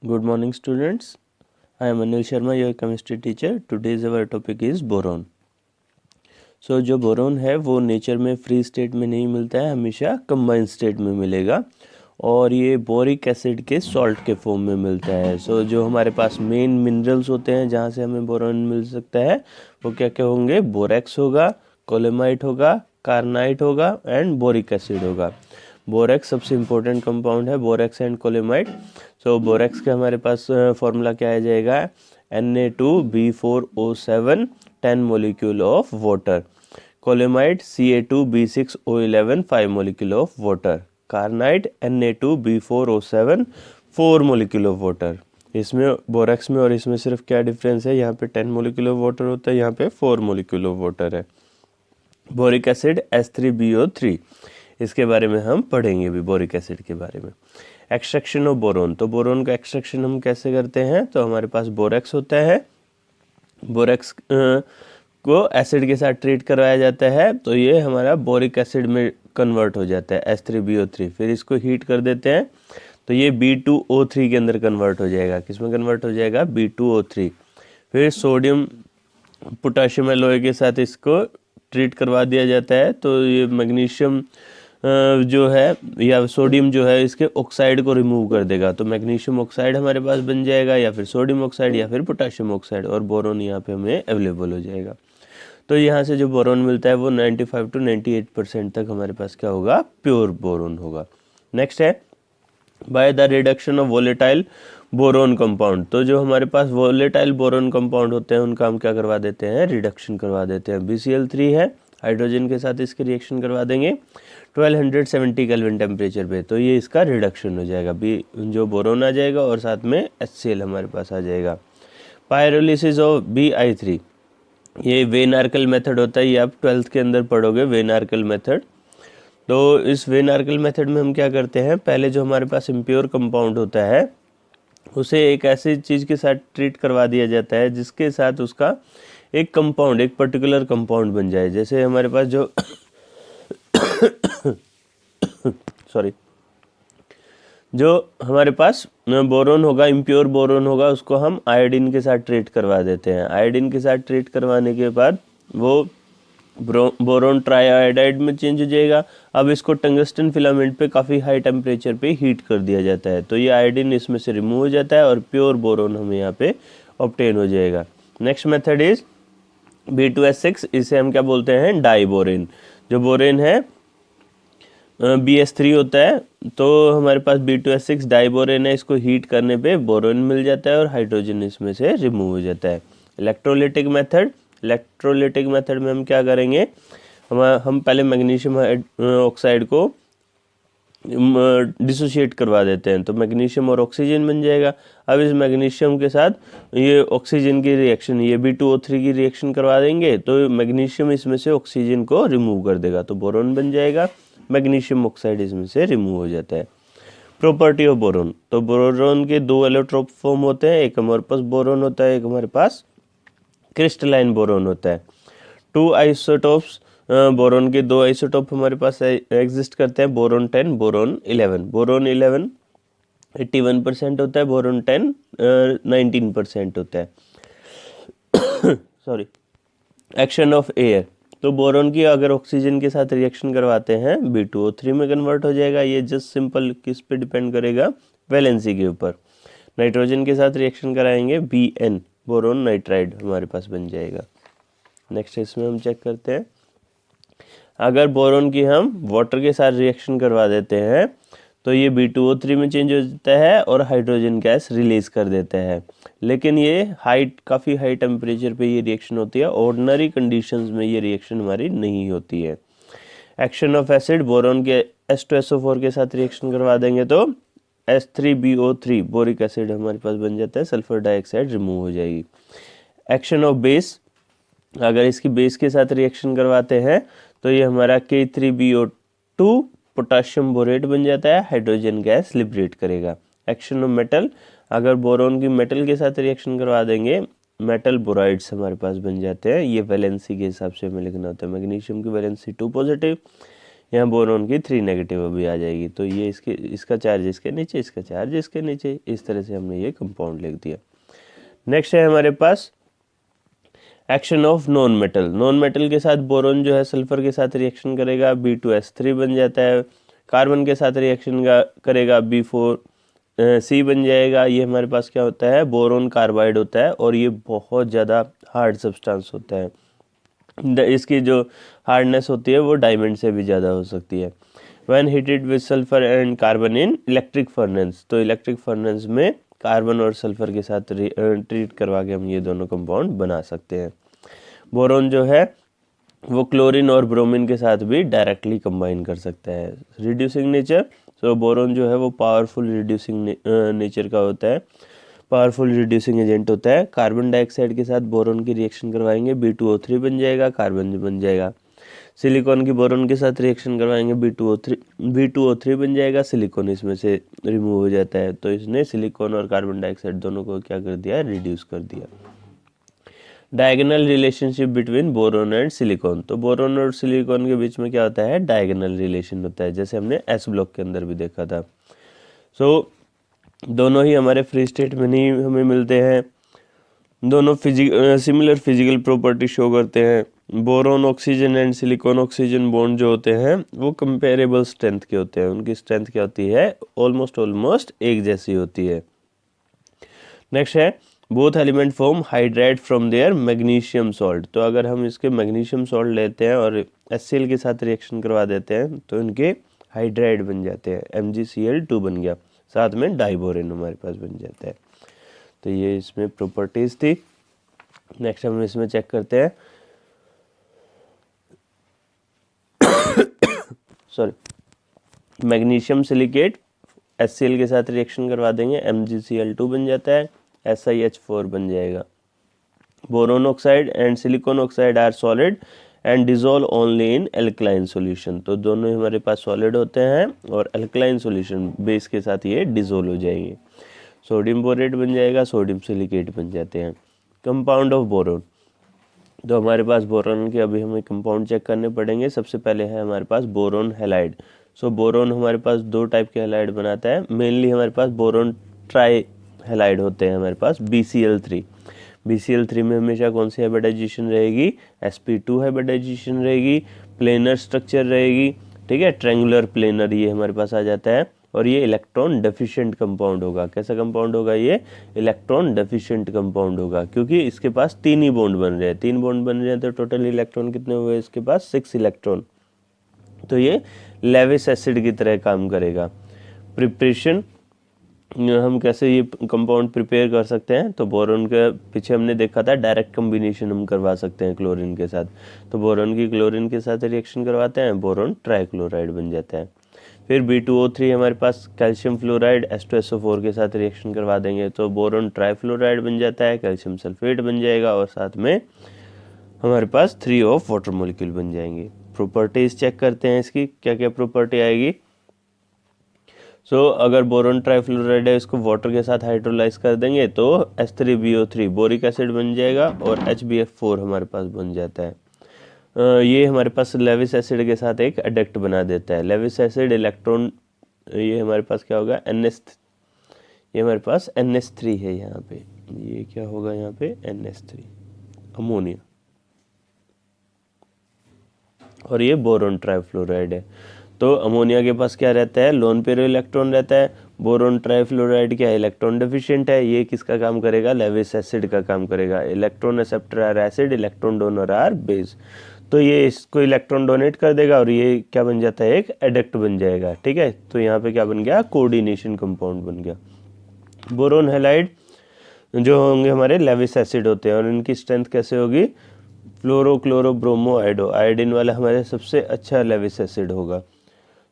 Good morning, students. I am Anil Sharma, your chemistry teacher. Today's our topic is boron. So जो boron है वो nature में free state में नहीं मिलता है, हमेशा कंबाइन स्टेट में मिलेगा और ये बोरिक एसिड के सॉल्ट के फॉर्म में मिलता है। सो जो हमारे पास मेन मिनरल्स होते हैं जहाँ से हमें बोरोन मिल सकता है वो क्या क्या होंगे? बोरेक्स होगा, कोलेमाइट होगा, कार्नाइट होगा एंड बोरिक एसिड होगा। बोरेक्स सबसे इम्पोर्टेंट कंपाउंड है, बोरेक्स एंड कोलेमाइट। सो बोरेक्स का हमारे पास फॉर्मूला क्या आ जाएगा? Na2B4O7 10 molecule of water. Colemite Ca2B6O11 5 molecule of water. Carnite Na2B4O7 4 molecule of water. इसमें बोरेक्स में और इसमें सिर्फ क्या डिफरेंस है? यहाँ पे 10 मोलिक्यूल ऑफ वाटर होता है, यहाँ पे 4 मोलिक्यूल ऑफ वाटर है। बोरिक एसिड H3BO3, इसके बारे में हम पढ़ेंगे भी, बोरिक एसिड के बारे में। एक्सट्रैक्शन ऑफ बोरोन, तो बोरोन का एक्सट्रैक्शन हम कैसे करते हैं? तो हमारे पास बोरेक्स होता है, बोरेक्स को एसिड के साथ ट्रीट करवाया जाता है तो ये हमारा बोरिक एसिड में कन्वर्ट हो जाता है H3BO3। फिर इसको हीट कर देते हैं तो ये B2O3 के अंदर कन्वर्ट हो जाएगा। किस में कन्वर्ट हो जाएगा? B2O3। फिर सोडियम पोटाशियम एलॉय के साथ इसको ट्रीट करवा दिया जाता है तो ये मैग्नीशियम जो है या सोडियम जो है इसके ऑक्साइड को रिमूव कर देगा, तो मैग्नीशियम ऑक्साइड हमारे पास बन जाएगा या फिर सोडियम ऑक्साइड या फिर पोटाशियम ऑक्साइड, और बोरोन यहाँ पे हमें अवेलेबल हो जाएगा। तो यहाँ से जो बोरोन मिलता है वो 95 to 98% तक हमारे पास क्या होगा? प्योर बोरोन होगा। नेक्स्ट है by the reduction of volatile boron compound. तो जो हमारे पास वोलेटाइल बोरोन कंपाउंड होते हैं उनका हम क्या करवा देते हैं? रिडक्शन करवा देते हैं। BCl3 है, हाइड्रोजन के साथ इसके रिएक्शन करवा देंगे 1270 केल्विन टेम्परेचर पे, तो ये इसका रिडक्शन हो जाएगा। जो बोरोन आ जाएगा और साथ में HCl हमारे पास आ जाएगा। पायरोलिसिस ऑफ Bi3, ये वेन आर्कल मेथड होता है, ये आप 12th के अंदर पढ़ोगे, वेन आर्कल मेथड। तो इस वेन आर्कल मेथड में हम क्या करते हैं? पहले जो हमारे पास इम्प्योर कंपाउंड होता है उसे एक ऐसी चीज़ के साथ ट्रीट करवा दिया जाता है जिसके साथ उसका एक कंपाउंड, एक पर्टिकुलर कंपाउंड बन जाए। जैसे हमारे पास जो सॉरी, जो हमारे पास बोरोन होगा, इम्प्योर बोरोन होगा, उसको हम आयोडीन के साथ ट्रीट करवा देते हैं। आयोडीन के साथ ट्रीट करवाने के बाद वो बोरोन ट्राइआयोडाइड में चेंज हो जाएगा। अब इसको टंगस्टन फिलामेंट पे काफ़ी हाई टेम्परेचर पे हीट कर दिया जाता है तो ये आयोडीन इसमें से रिमूव हो जाता है और प्योर बोरोन हमें यहाँ पे ऑब्टेन हो जाएगा। नेक्स्ट मेथड इज B2S6, इसे हम क्या बोलते हैं? डाइबोरेन। जो बोरेन है BS3 होता है तो हमारे पास B2S6 डाइबोरेन है, इसको हीट करने पे बोरोन मिल जाता है और हाइड्रोजन इसमें से रिमूव हो जाता है। इलेक्ट्रोलिटिक मेथड, इलेक्ट्रोलिटिक मेथड में हम क्या करेंगे? हम पहले मैग्नीशियम ऑक्साइड को डिसोशिएट करवा देते हैं तो मैग्नीशियम और ऑक्सीजन बन जाएगा। अब इस मैग्नीशियम के साथ ये ऑक्सीजन की रिएक्शन, ये B2O3 की रिएक्शन करवा देंगे तो मैग्नीशियम इसमें से ऑक्सीजन को रिमूव कर देगा तो बोरोन बन जाएगा। मैग्नीशियम ऑक्साइड इसमें से रिमूव हो जाता है। प्रॉपर्टी ऑफ बोरोन, तो बोरोन के दो एलोट्रोप फॉर्म होते हैं, एक हमारे पास बोरोन होता है, एक हमारे पास क्रिस्टलाइन बोरोन होता है। 2 आइसोटोप्स, बोरोन के 2 आइसोटोप हमारे पास एग्जिस्ट करते हैं, बोरोन 10, बोरोन 11। बोरोन 11 81% होता है, बोरोन 10 19% होता है। सॉरी। एक्शन ऑफ एयर, तो बोरोन की अगर ऑक्सीजन के साथ रिएक्शन करवाते हैं B2O3 में कन्वर्ट हो जाएगा। ये जस्ट सिंपल किस पे डिपेंड करेगा? वैलेंसी के ऊपर। नाइट्रोजन के साथ रिएक्शन कराएंगे Bn, बोरोन नाइट्राइड हमारे पास बन जाएगा। नेक्स्ट इसमें हम चेक करते हैं, अगर बोरोन की हम वाटर के साथ रिएक्शन करवा देते हैं तो ये B2O3 में चेंज हो जाता है और हाइड्रोजन गैस रिलीज कर देता है। लेकिन ये काफ़ी हाई टेम्परेचर पे ये रिएक्शन होती है, ऑर्डिनरी कंडीशंस में ये रिएक्शन हमारी नहीं होती है। एक्शन ऑफ एसिड, बोरोन के H2SO4 के साथ रिएक्शन करवा देंगे तो H3BO3 बोरिक एसिड हमारे पास बन जाता है, सल्फर डाइऑक्साइड रिमूव हो जाएगी। एक्शन ऑफ बेस, अगर इसकी बेस के साथ रिएक्शन करवाते हैं तो ये हमारा K3BO2 पोटाशियम बोरेट बन जाता है, हाइड्रोजन गैस लिबरेट करेगा। एक्शन ऑफ मेटल, अगर बोरोन की मेटल के साथ रिएक्शन करवा देंगे मेटल बोराइड्स हमारे पास बन जाते हैं। ये वैलेंसी के हिसाब से हमें लिखना होता है, मैग्नीशियम की वैलेंसी 2 पॉजिटिव, यहाँ बोरोन की 3 नेगेटिव अभी आ जाएगी, तो ये इसका चार्ज इसके नीचे, इसका चार्ज इसके नीचे, इस तरह से हमने ये कंपाउंड लिख दिया। नेक्स्ट है हमारे पास action of non metal. Non metal के साथ बोरोन जो है सल्फर के साथ रिएक्शन करेगा, B2S3 बन जाता है। कार्बन के साथ रिएक्शन करेगा, B4C बन जाएगा। ये हमारे पास क्या होता है, बोरोन कार्बाइड होता है, और ये बहुत ज़्यादा हार्ड सब्सटेंस होता है। इसकी जो हार्डनेस होती है वो डायमंड से भी ज़्यादा हो सकती है। When heated with sulphur and carbon in electric furnace, तो इलेक्ट्रिक फर्नेस में कार्बन और सल्फर के साथ ट्रीट करवा के हम ये दोनों कंपाउंड बना सकते हैं। बोरोन जो है वो क्लोरीन और ब्रोमीन के साथ भी डायरेक्टली कंबाइन कर सकता है। रिड्यूसिंग नेचर, सो बोरोन जो है वो पावरफुल रिड्यूसिंग नेचर का होता है, पावरफुल रिड्यूसिंग एजेंट होता है। कार्बन डाइऑक्साइड के साथ बोरोन की रिएक्शन करवाएंगे, B2O3 बन जाएगा, कार्बन बन जाएगा। सिलिकॉन की बोरोन के साथ रिएक्शन करवाएंगे, B2O3 बन जाएगा, सिलिकॉन इसमें से रिमूव हो जाता है। तो इसने सिलिकॉन और कार्बन डाइऑक्साइड दोनों को क्या कर दिया, रिड्यूस कर दिया। Diagonal relationship between boron and silicon, तो बोरोन और सिलिकॉन के बीच में क्या होता है, डायगोनल रिलेशन होता है, जैसे हमने एस ब्लॉक के अंदर भी देखा था। सो दोनों ही हमारे फ्री स्टेट में नहीं हमें मिलते हैं, दोनों सिमिलर फिजिकल प्रॉपर्टी शो करते हैं। Boron oxygen and silicon oxygen bond जो होते हैं वो कंपेरेबल स्ट्रेंथ के होते हैं, उनकी स्ट्रेंथ क्या होती है, ऑलमोस्ट एक जैसी होती है। नेक्स्ट है both element form hydride from their magnesium salt, तो अगर हम इसके मैग्नीशियम सॉल्ट लेते हैं और HCl के साथ रिएक्शन करवा देते हैं तो इनके हाइड्राइड बन जाते हैं, MgCl2 बन गया, साथ में डाइबोरेन हमारे पास बन जाता है। तो ये इसमें प्रॉपर्टीज थी। नेक्स्ट हम इसमें चेक करते हैं, सॉरी मैग्नीशियम सिलिकेट HCl के साथ रिएक्शन करवा देंगे, MgCl2 बन जाता है, SiH4 बन जाएगा। Boron oxide and silicon oxide are solid and dissolve only in alkaline solution, तो दोनों ही हमारे पास सॉलिड होते हैं और एल्कलाइन सॉल्यूशन बेस के साथ ये डिजोल्व हो जाएंगे। सोडियम बोरेट बन जाएगा, सोडियम सिलिकेट बन जाते हैं। कंपाउंड ऑफ बोरोन, तो हमारे पास बोरोन के अभी हमें कंपाउंड चेक करने पड़ेंगे। सबसे पहले है हमारे पास बोरोन हैलाइड। सो बोरोन हमारे पास 2 टाइप के हैलाइड बनाता है, मेनली हमारे पास बोरोन ट्राई हैलाइड होते हैं हमारे पास, BCl3। BCl3 में हमेशा कौन सी हाइब्रिडाइजेशन रहेगी, sp2 हाइब्रिडाइजेशन रहेगी, प्लेनर स्ट्रक्चर रहेगी, ठीक है, ट्रायंगुलर प्लेनर ये हमारे पास आ जाता है, और ये इलेक्ट्रॉन डेफिशिएंट कंपाउंड होगा। कैसा कंपाउंड होगा ये, इलेक्ट्रॉन डेफिशिएंट कंपाउंड होगा, क्योंकि इसके पास 3 ही बॉन्ड बन रहे हैं, 3 बॉन्ड बन रहे हैं, तो टोटल इलेक्ट्रॉन कितने हुए इसके पास, 6 इलेक्ट्रॉन। तो ये लेविस एसिड की तरह काम करेगा। प्रिपरेशन, हम कैसे ये कंपाउंड प्रिपेयर कर सकते हैं, तो बोरोन के पीछे हमने देखा था डायरेक्ट कम्बिनेशन हम करवा सकते हैं क्लोरीन के साथ, तो बोरोन की क्लोरीन के साथ रिएक्शन करवाते हैं, बोरोन ट्राइक्लोराइड बन जाता है। फिर B2O3 हमारे पास कैल्शियम फ्लोराइड H2SO4 के साथ रिएक्शन करवा देंगे तो बोरोन ट्राइफ्लोराइड बन जाता है, कैल्शियम सल्फेट बन जाएगा, और साथ में हमारे पास 3 ऑफ वाटर मॉलिक्यूल बन जाएंगे। प्रॉपर्टीज चेक करते हैं इसकी क्या क्या प्रॉपर्टी आएगी। अगर बोरोन ट्राइफ्लोराइड है इसको वाटर के साथ हाइड्रोलाइज कर देंगे तो H3BO3 बोरिक एसिड बन जाएगा, और HBF4 हमारे पास बन जाता है। ये हमारे पास लेविस एसिड के साथ एक एडक्ट बना देता है। लेविस एसिड इलेक्ट्रॉन, ये हमारे पास क्या होगा, ये हमारे पास NH3 है यहाँ पे, ये क्या होगा यहाँ पे, NH3 अमोनिया, और ये बोरोन ट्राइफ्लोराइड है। तो अमोनिया के पास क्या रहता है, लोन पेयर इलेक्ट्रॉन रहता है। बोरोन ट्राइफ्लोराइड क्या है, इलेक्ट्रॉन डेफिशिएंट है, ये किसका काम करेगा, लेविस एसिड का काम करेगा। Electron acceptor are acid, electron donor are base, तो ये इसको इलेक्ट्रॉन डोनेट कर देगा और ये क्या बन जाता है, एक एडक्ट बन जाएगा, ठीक है। तो यहाँ पे क्या बन गया, कोऑर्डिनेशन कंपाउंड बन गया। बोरोन हैलाइड जो होंगे हमारे लेविस एसिड होते हैं, और इनकी स्ट्रेंथ कैसे होगी, फ्लोरो क्लोरो ब्रोमो आइडो, आयोडीन वाला हमारे सबसे अच्छा लेविस एसिड होगा।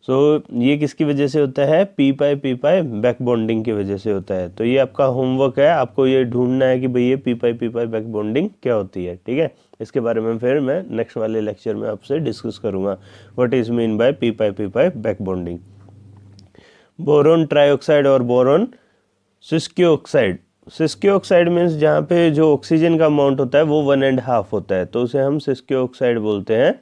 ये किसकी वजह से होता है, पी पाई बैक बॉन्डिंग की वजह से होता है। तो ये आपका होमवर्क है, आपको ये ढूंढना है कि भाई ये पी पाई बैक बॉन्डिंग क्या होती है, ठीक है। इसके बारे में फिर मैं नेक्स्ट वाले लेक्चर में आपसे डिस्कस करूंगा, what is mean by P pi back bonding. Boron trioxide और बोरोन सिस्कियोक्साइड, सिस्कियोक्साइड मीन्स जहाँ पे जो ऑक्सीजन का अमाउंट होता है वो 1.5 होता है, तो उसे हम सिस्कियोक्साइड बोलते हैं।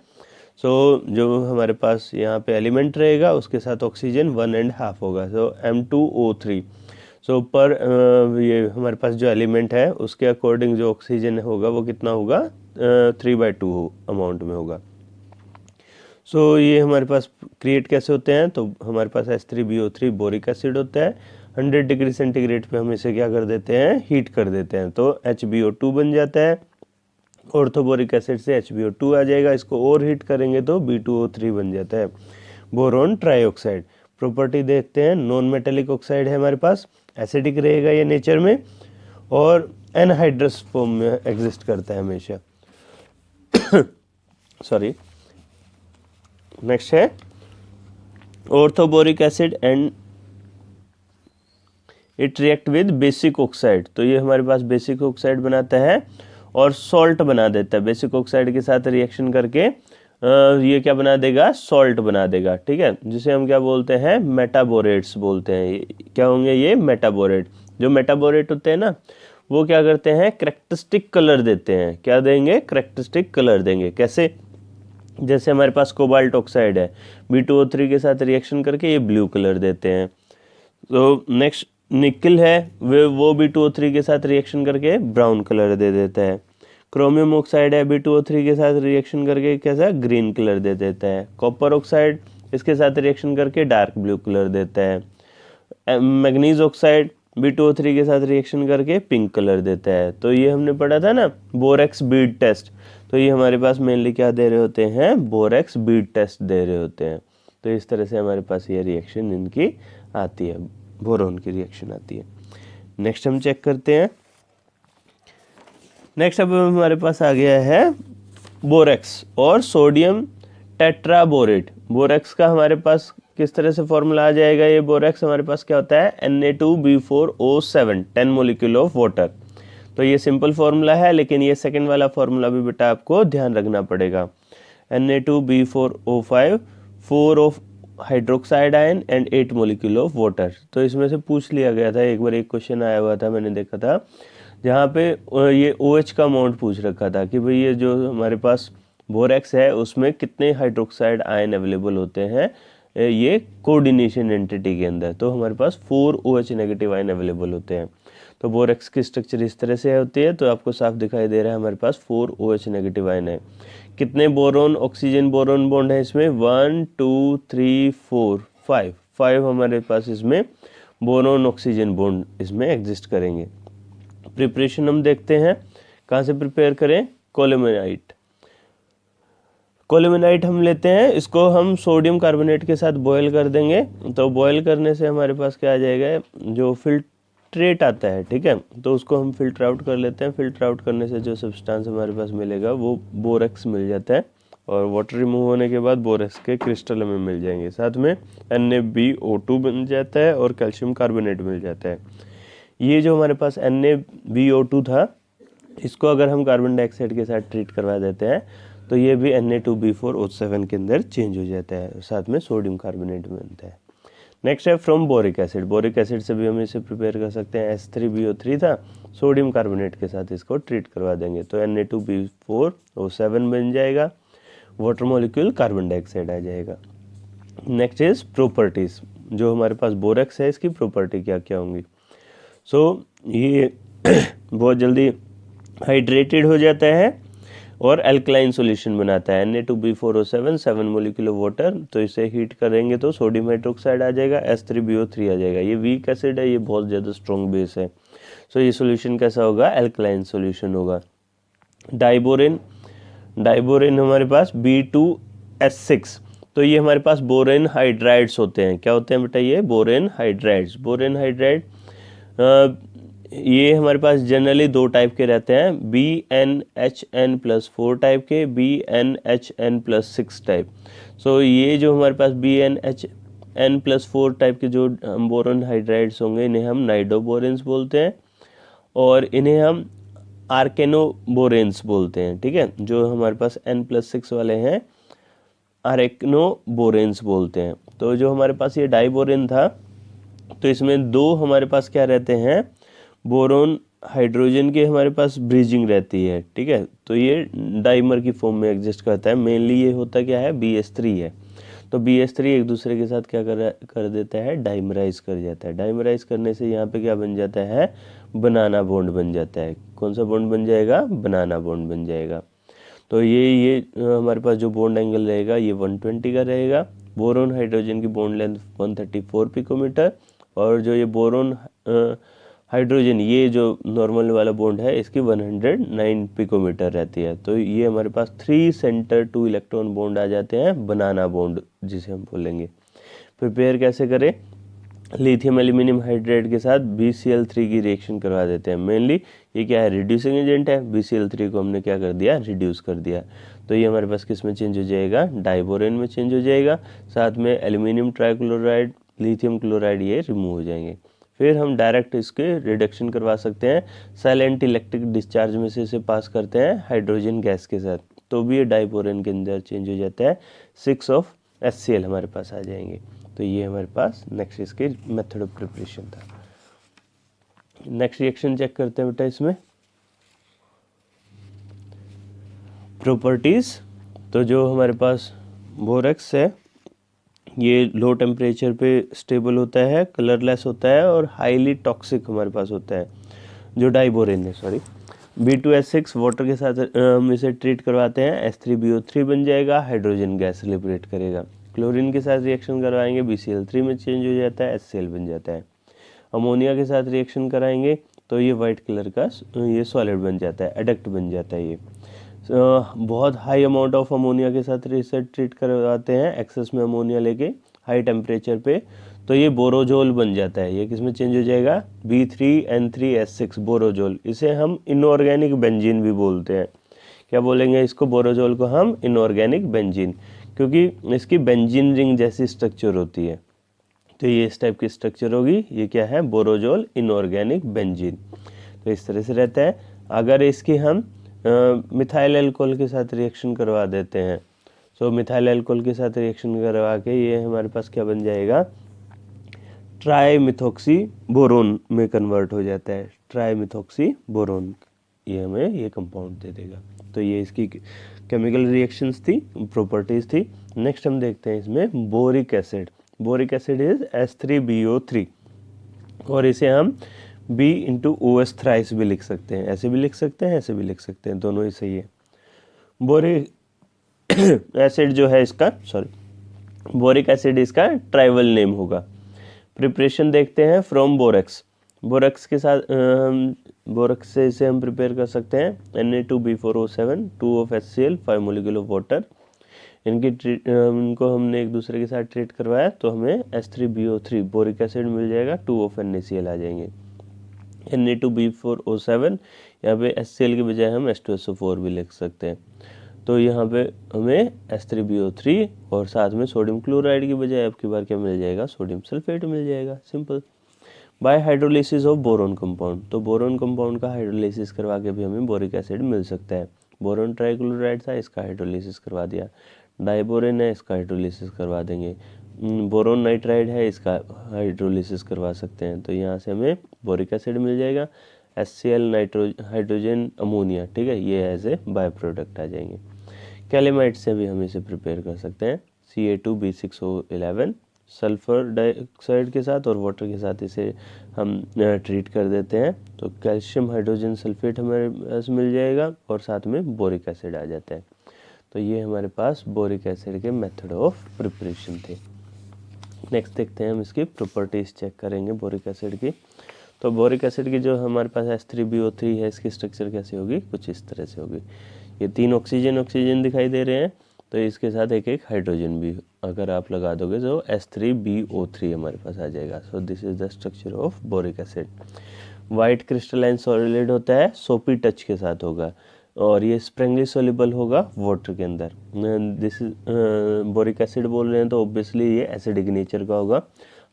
सो जो हमारे पास यहाँ पे एलिमेंट रहेगा उसके साथ ऑक्सीजन 1.5 होगा, सो M2O3। सो पर ये हमारे पास जो एलिमेंट है उसके अकॉर्डिंग जो ऑक्सीजन होगा वो कितना होगा, 3/2 अमाउंट में होगा। सो ये हमारे पास क्रिएट कैसे होते हैं, तो हमारे पास H3BO3 बोरिक एसिड होता है। 100 डिग्री सेंटीग्रेड पे हम इसे क्या कर देते हैं, हीट कर देते हैं, तो HbO2 बन जाता है। ऑर्थोबोरिक एसिड से HbO2 आ जाएगा, इसको और हीट करेंगे तो B2O3 बन जाता है, बोरोन ट्राईऑक्साइड। प्रॉपर्टी देखते हैं, नॉन मेटेलिक ऑक्साइड है हमारे पास, एसिडिक रहेगा ये नेचर में और एनहाइड्रस फॉर्म में एग्जिस्ट करता है हमेशा। सॉरी, नेक्स्ट है orthoboric acid and it react with basic oxide. तो ये हमारे पास बेसिक ऑक्साइड बनाता है और सॉल्ट बना देता है। बेसिक ऑक्साइड के साथ रिएक्शन करके ये क्या बना देगा, सॉल्ट बना देगा, ठीक है, जिसे हम क्या बोलते हैं, मेटाबोरेट्स बोलते हैं। क्या होंगे ये, मेटाबोरेट। जो मेटाबोरेट होते हैं ना वो क्या करते हैं, करेक्टरिस्टिक कलर देते हैं। क्या देंगे, करेक्टरिस्टिक कलर देंगे। कैसे, जैसे हमारे पास कोबाल्ट ऑक्साइड है, B2O3 के साथ रिएक्शन करके ये ब्लू कलर देते हैं। तो नेक्स्ट निकल है, वो B2O3 के साथ रिएक्शन करके ब्राउन कलर दे देता है। क्रोमियम ऑक्साइड है, B2O3 के साथ रिएक्शन करके कैसा, ग्रीन कलर दे देता है। कॉपर ऑक्साइड इसके साथ रिएक्शन करके डार्क ब्लू कलर देता है। मैग्नीज ऑक्साइड B2O3 के साथ रिएक्शन करके पिंक कलर देता है। तो ये हमने पढ़ा था ना बोरेक्स बीड टेस्ट, तो ये हमारे पास मेनली क्या दे रहे होते हैं, बोरेक्स बीड टेस्ट दे रहे होते हैं। तो इस तरह से हमारे पास ये रिएक्शन इनकी आती है, बोरोन की रिएक्शन आती है। नेक्स्ट हम चेक करते हैं। नेक्स्ट अब हमारे पास आ गया है बोरेक्स और सोडियम टेट्राबोरेट। बोरेक्स का हमारे पास किस तरह से फॉर्मूला आ जाएगा, ये बोरेक्स हमारे पास क्या होता है, Na2B4O7, 10 मोलिक्यूल ऑफ वाटर। तो ये सिंपल फार्मूला है, लेकिन ये सेकंड वाला फार्मूला भी बेटा आपको ध्यान रखना पड़ेगा। Na2B4O5, 4 of hydroxide ion and 8 molecule of water. तो इसमें से पूछ लिया गया था, एक बार एक क्वेश्चन आया हुआ था, मैंने देखा था, जहाँ पे ये OH का अमाउंट पूछ रखा था कि भाई ये जो हमारे पास बोरेक्स है उसमें कितने हाइड्रोक्साइड आयन अवेलेबल होते हैं ये कोऑर्डिनेशन एंटिटी के अंदर। तो हमारे पास 4 OH नेगेटिव आयन अवेलेबल होते हैं। तो बोरेक्स की स्ट्रक्चर इस तरह से होती है, तो आपको साफ दिखाई दे रहा है हमारे पास 4 OH नेगेटिव आयन है। कितने बोरोन ऑक्सीजन बोरोन बॉन्ड है इसमें, 1 2 3 4 5 हमारे पास इसमें बोरोन ऑक्सीजन बॉन्ड इसमें एग्जिस्ट करेंगे। प्रिपरेशन हम देखते हैं, कहाँ से प्रिपेयर करें, कोलेमेनाइट। कोलेमेनाइट हम लेते हैं, इसको हम सोडियम कार्बोनेट के साथ बॉयल कर देंगे। तो बॉयल करने से हमारे पास क्या आ जाएगा, जो फिल्ट्रेट आता है, ठीक है, तो उसको हम फिल्टर आउट कर लेते हैं। फिल्टर आउट करने से जो सब्सटेंस हमारे पास मिलेगा वो बोरेक्स मिल जाता है, और वाटर रिमूव होने के बाद बोरेक्स के क्रिस्टल हमें मिल जाएंगे। साथ में NaBO2 बन जाता है और कैल्शियम कार्बोनेट मिल जाता है। ये जो हमारे पास NaBO2 था, इसको अगर हम कार्बन डाइऑक्साइड के साथ ट्रीट करवा देते हैं तो ये भी Na2B4O7 के अंदर चेंज हो जाता है, साथ में सोडियम कार्बोनेट बनता है। नेक्स्ट है from boric acid. Boric acid से भी हम इसे प्रिपेयर कर सकते हैं। H3BO3 था, सोडियम कार्बोनेट के साथ इसको ट्रीट करवा देंगे तो Na2B4O7 बन जाएगा, वाटर मॉलिक्यूल कार्बन डाइऑक्साइड आ जाएगा। नेक्स्ट इज प्रॉपर्टीज, जो हमारे पास बोरेक्स है इसकी प्रॉपर्टी क्या क्या होंगी। ये बहुत जल्दी हाइड्रेटेड हो जाता है और एल्कलाइन सॉल्यूशन बनाता है। Na2B4O7, 7 मोलिक्यूल ऑफ वाटर, तो इसे हीट करेंगे तो सोडियम हाइड्रोक्साइड आ जाएगा, H3BO3 आ जाएगा। ये वीक एसिड है, ये बहुत ज़्यादा स्ट्रॉन्ग बेस है। ये सॉल्यूशन कैसा होगा, एल्कलाइन सॉल्यूशन होगा। डाइबोरेन, डाइबोरेन हमारे पास B2S6, तो ये हमारे पास बोरेन हाइड्राइड्स होते हैं। क्या होते हैं बेटा, ये बोरेन हाइड्राइड्स। बोरेन हाइड्राइड ये हमारे पास जनरली 2 टाइप के रहते हैं, BnHn+4 टाइप के, BnHn+6 टाइप। ये जो हमारे पास BnHn+4 टाइप के जो बोरोन हाइड्राइड्स होंगे इन्हें हम नाइडोबोरेन्स बोलते हैं, और इन्हें हम आर्केनोबोरेन्स बोलते हैं, ठीक है। जो हमारे पास N+6 वाले हैं आर्केनोबोरेन्स बोलते हैं। तो जो हमारे पास ये डाइबोरेन था, तो इसमें 2 हमारे पास क्या रहते हैं, बोरोन हाइड्रोजन की हमारे पास ब्रीजिंग रहती है, ठीक है, तो ये डाइमर की फॉर्म में एग्जिस्ट करता है। मेनली ये होता क्या है, BH3 है। तो BH3 एक दूसरे के साथ क्या कर देता है, डाइमराइज कर जाता है। डाइमराइज करने से यहाँ पे क्या बन जाता है, बनाना बॉन्ड बन जाता है। कौन सा बॉन्ड बन जाएगा, बनाना बॉन्ड बन जाएगा। तो ये हमारे पास जो बॉन्ड एंगल रहेगा ये 120 का रहेगा। बोरोन हाइड्रोजन की बॉन्ड लेंथ 134 पिकोमीटर, और जो ये बोरोन हाइड्रोजन ये जो नॉर्मल वाला बॉन्ड है इसकी 109 पिकोमीटर रहती है। तो ये हमारे पास 3 सेंटर 2 इलेक्ट्रॉन बॉन्ड आ जाते हैं, बनाना बॉन्ड जिसे हम बोलेंगे। प्रिपेयर कैसे करें, लिथियम एल्यूमिनियम हाइड्रेट के साथ BCl3 की रिएक्शन करवा देते हैं। मेनली ये क्या है, रिड्यूसिंग एजेंट है। BCl3 को हमने क्या कर दिया, रिड्यूस कर दिया। तो ये हमारे पास किस में चेंज हो जाएगा, डाइबोरेन में चेंज हो जाएगा। साथ में एल्यूमिनियम ट्राइक्लोराइड, लिथियम क्लोराइड ये रिमूव हो जाएंगे। फिर हम डायरेक्ट इसके रिडक्शन करवा सकते हैं, साइलेंट इलेक्ट्रिक डिस्चार्ज में से इसे पास करते हैं हाइड्रोजन गैस के साथ, तो भी ये डाइबोरेन के अंदर चेंज हो जाता है। 6 ऑफ HCl हमारे पास आ जाएंगे। तो ये हमारे पास नेक्स्ट इसके मेथड ऑफ प्रिपरेशन था। नेक्स्ट रिएक्शन चेक करते हैं बेटा इसमें प्रॉपर्टीज। तो जो हमारे पास बोरेक्स है ये लो टेम्परेचर पे स्टेबल होता है, कलरलेस होता है और हाईली टॉक्सिक हमारे पास होता है। जो डाइबोरेन है, सॉरी, B2H6 वाटर के साथ हम इसे ट्रीट करवाते हैं, H3BO3 बन जाएगा, हाइड्रोजन गैस लिबरेट करेगा। क्लोरीन के साथ रिएक्शन करवाएंगे, BCl3 में चेंज हो जाता है, HCl बन जाता है। अमोनिया के साथ रिएक्शन कराएंगे तो ये वाइट कलर का ये सॉलिड बन जाता है, एडक्ट बन जाता है। ये बहुत हाई अमाउंट ऑफ अमोनिया के साथ रिसर्च ट्रीट करवाते हैं, एक्सेस में अमोनिया लेके हाई टेम्परेचर पे, तो ये बोरोजोल बन जाता है। ये किसमें चेंज हो जाएगा, B3N3S6 बोरोजोल। इसे हम इनऑर्गेनिक बेंजीन भी बोलते हैं। क्या बोलेंगे इसको, बोरोजोल को हम इनऑर्गेनिक बेंजीन, क्योंकि इसकी बेंजीन रिंग जैसी स्ट्रक्चर होती है। तो ये इस टाइप की स्ट्रक्चर होगी, ये क्या है, बोरोजोल इनऑर्गेनिक बेंजीन। तो इस तरह से रहता है। अगर इसकी हम मिथाइल अल्कोहल के साथ रिएक्शन करवा देते हैं, सो मिथाइल अल्कोहल के साथ रिएक्शन करवा के ये हमारे पास क्या बन जाएगा, ट्राईमिथॉक्सी बोरोन में कन्वर्ट हो जाता है। ट्राईमिथॉक्सी बोरोन ये हमें ये कंपाउंड दे देगा। तो ये इसकी केमिकल रिएक्शंस थी, प्रॉपर्टीज थी। नेक्स्ट हम देखते हैं इसमें boric acid. Boric acid is H3BO3 और इसे हम B/OH थ्राइस भी लिख सकते हैं, ऐसे भी लिख सकते हैं, ऐसे भी लिख सकते हैं, दोनों ही सही है। बोरिक एसिड जो है इसका, सॉरी, बोरिक एसिड इसका ट्राइवल नेम होगा। प्रिपरेशन देखते हैं फ्रॉम बोरेक्स। बोरेक्स के साथ बोरेक्स से इसे हम प्रिपेयर कर सकते हैं Na2B4O7 2 of HCl 5 molecule of water. इनको हमने एक दूसरे के साथ ट्रीट करवाया तो हमें H3BO3 बोरिक एसिड मिल जाएगा, 2 ऑफ NaCl आ जाएंगे। Na2B4O7 यहाँ पे HCl के बजाय हम H2SO4 भी लिख सकते हैं। तो यहाँ पे हमें H3BO3 और साथ में सोडियम क्लोराइड की बजाय अब की बार क्या मिल जाएगा, सोडियम सल्फेट मिल जाएगा, simple. Bye hydrolysis of boron compound, तो बोरोन कंपाउंड का हाइड्रोलिसिस करवा के भी हमें बोरिक एसिड मिल सकता है। बोरोन ट्राइक्लोराइड था, इसका हाइड्रोलिसिस करवा दिया। डाइबोरेन है, इसका हाइड्रोलिसिस करवा देंगे। बोरोन नाइट्राइड है, इसका हाइड्रोलिसिस करवा सकते हैं। तो यहाँ से हमें बोरिक एसिड मिल जाएगा, HCl हाइड्रोजन अमोनिया, ठीक है, ये एज ए बाय प्रोडक्ट आ जाएंगे। कैलेमाइट से भी हम इसे प्रिपेयर कर सकते हैं, Ca2B6O11 सल्फर डाइऑक्साइड के साथ और वाटर के साथ इसे हम ट्रीट कर देते हैं। तो कैल्शियम हाइड्रोजन सल्फेट हमारे पास मिल जाएगा और साथ में बोरिक एसिड आ जाता है। तो ये हमारे पास बोरिक एसिड के मेथड ऑफ प्रिपरेशन थे। नेक्स्ट देखते हैं हम इसकी प्रॉपर्टीज चेक करेंगे बोरिक एसिड की। तो बोरिक एसिड की जो हमारे पास H3BO3 है, इसकी स्ट्रक्चर कैसी होगी, कुछ इस तरह से होगी। ये 3 ऑक्सीजन दिखाई दे रहे हैं, तो इसके साथ एक एक हाइड्रोजन भी अगर आप लगा दोगे तो H3BO3 हमारे पास आ जाएगा। So this is the structure of boric acid. White crystalline solid होता है, सोपी टच के साथ होगा और ये स्प्रिंगली सोल्यूबल होगा वाटर के अंदर। दिस इज बोरिक एसिड बोल रहे हैं तो ऑब्वियसली ये एसिडिक नेचर का होगा।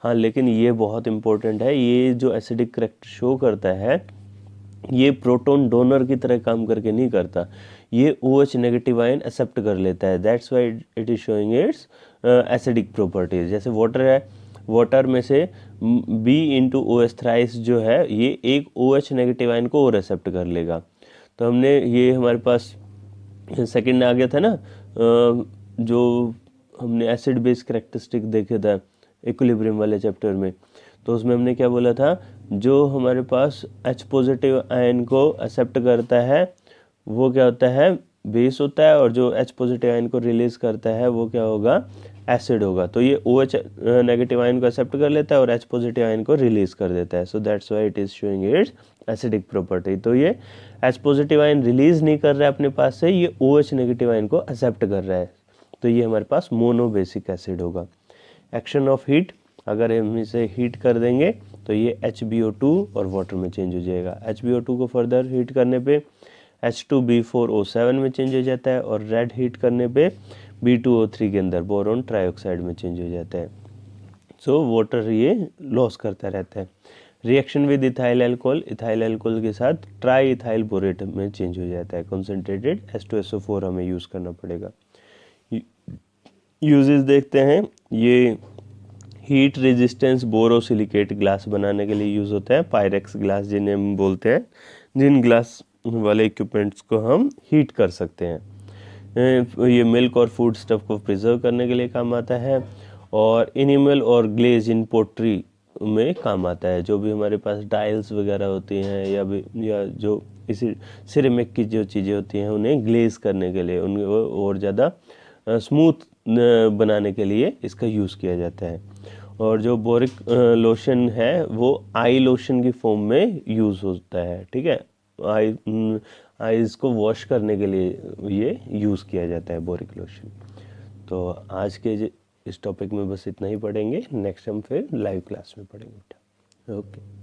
हाँ, लेकिन ये बहुत इंपॉर्टेंट है, ये जो एसिडिक करेक्टर शो करता है ये प्रोटॉन डोनर की तरह काम करके नहीं करता, ये OH नेगेटिव आयन एक्सेप्ट कर लेता है। That's why it is showing its acidic properties. जैसे वाटर है, वाटर में से B into O H thrice जो है ये एक OH नेगेटिव आयन को और एक्सेप्ट कर लेगा। तो हमने ये हमारे पास सेकंड आ गया था ना, जो हमने एसिड बेस कैरेक्टरिस्टिक देखे था इक्विलिब्रियम वाले चैप्टर में। तो उसमें हमने क्या बोला था, जो हमारे पास H पॉजिटिव आयन को एक्सेप्ट करता है वो क्या होता है, बेस होता है, और जो H पॉजिटिव आयन को रिलीज करता है वो क्या होगा, एसिड होगा। तो ये OH नेगेटिव आयन को एक्सेप्ट कर लेता है और H पॉजिटिव आयन को रिलीज कर देता है। So that's why it is showing its acidic property. तो ये H पॉजिटिव आयन रिलीज नहीं कर रहा है अपने पास से, ये OH नेगेटिव आयन को एक्सेप्ट कर रहा है। तो ये हमारे पास मोनोबेसिक एसिड होगा। एक्शन ऑफ हीट, अगर हम इसे हीट कर देंगे तो ये HbO2 और वाटर में चेंज हो जाएगा। HbO2 को फर्दर हीट करने पे H2B4O7 में चेंज हो जाता है, और रेड हीट करने पे B2O3 के अंदर बोरोन ट्राइऑक्साइड में चेंज हो जाता है। सो वाटर ये लॉस करता रहता है। Reaction with ethyl alcohol, ethyl alcohol के साथ ट्राई इथाइल बोरेट में चेंज हो जाता है। कंसंट्रेटेड H2SO4 हमें यूज़ करना पड़ेगा। यूजेस देखते हैं, ये हीट रेजिस्टेंस बोरोसिलिकेट ग्लास बनाने के लिए यूज़ होता है। पायरेक्स ग्लास जिन्हें हम बोलते हैं, जिन ग्लास वाले इक्विपमेंट्स को हम हीट कर सकते हैं। ये मिल्क और फूड स्टफ को प्रिजर्व करने के लिए काम आता है, और एनिमल और ग्लेज इन पोट्री में काम आता है। जो भी हमारे पास डाइल्स वगैरह होती हैं या जो इसी सिरेमिक की जो चीज़ें होती हैं उन्हें ग्लेज करने के लिए, उनको और ज़्यादा स्मूथ बनाने के लिए इसका यूज़ किया जाता है। और जो बोरिक लोशन है वो आई लोशन की फॉर्म में यूज़ होता है। ठीक है, आईज को वॉश करने के लिए ये यूज़ किया जाता है बोरिक लोशन। तो आज के इस टॉपिक में बस इतना ही पढ़ेंगे, नेक्स्ट हम फिर लाइव क्लास में पढ़ेंगे। ओके।